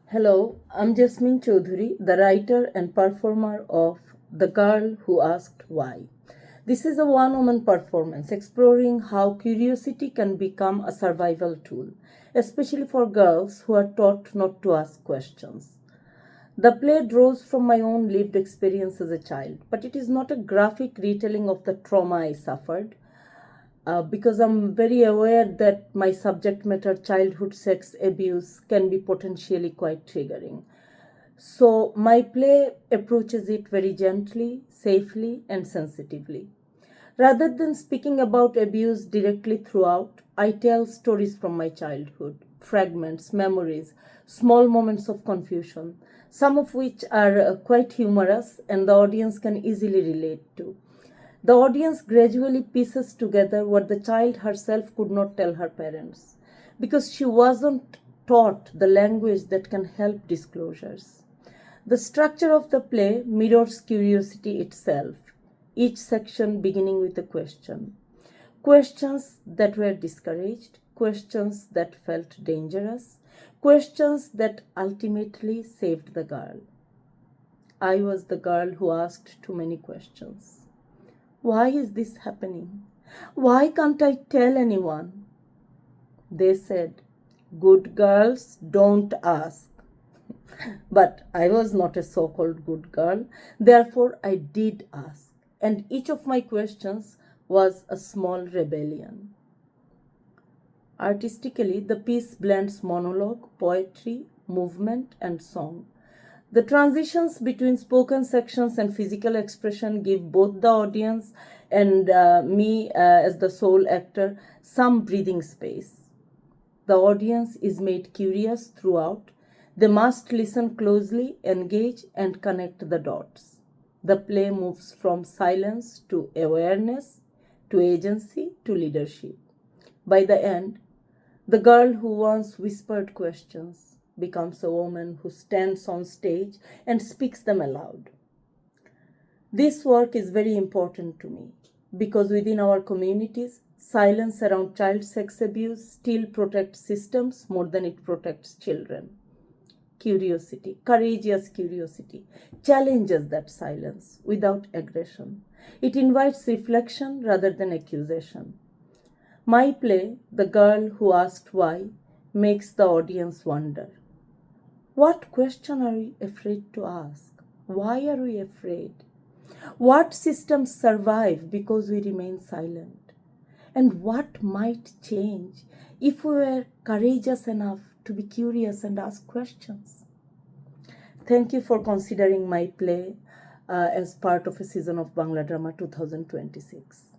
Hello, I'm Jasmine Choudhury, the writer and performer of The Girl Who Asked Why. This is a one woman performance exploring how curiosity can become a survival tool, especially for girls who are taught not to ask questions. The play draws from my own lived experience as a child, but it is not a graphic retelling of the trauma I suffered because I'm very aware that my subject matter, childhood sex abuse, can be potentially quite triggering. So, my play approaches it very gently, safely, and sensitively. Rather than speaking about abuse directly throughout, I tell stories from my childhood, fragments, memories, small moments of confusion, some of which are quite humorous and the audience can easily relate to. The audience gradually pieces together what the child herself could not tell her parents because she wasn't taught the language that can help disclosures. The structure of the play mirrors curiosity itself, each section beginning with a question. Questions that were discouraged, questions that felt dangerous, questions that ultimately saved the girl. I was the girl who asked too many questions. Why is this happening? Why can't I tell anyone? They said, good girls don't ask. But I was not a so called good girl, therefore I did ask. And each of my questions was a small rebellion. Artistically, the piece blends monologue, poetry, movement, and song. The transitions between spoken sections and physical expression give both the audience and me as the sole actor some breathing space. The audience is made curious throughout. They must listen closely, engage, and connect the dots. The play moves from silence to awareness, to agency, to leadership. By the end, the girl who once whispered questions becomes a woman who stands on stage and speaks them aloud. This work is very important to me because within our communities, silence around child sex abuse still protects systems more than it protects children. Curiosity, courageous curiosity, challenges that silence without aggression. It invites reflection rather than accusation. My play, The Girl Who Asked Why, makes the audience wonder. What question are we afraid to ask? Why are we afraid? What systems survive because we remain silent? And what might change if we were courageous enough to be curious and ask questions? Thank you for considering my play as part of a season of Bangla Drama 2026.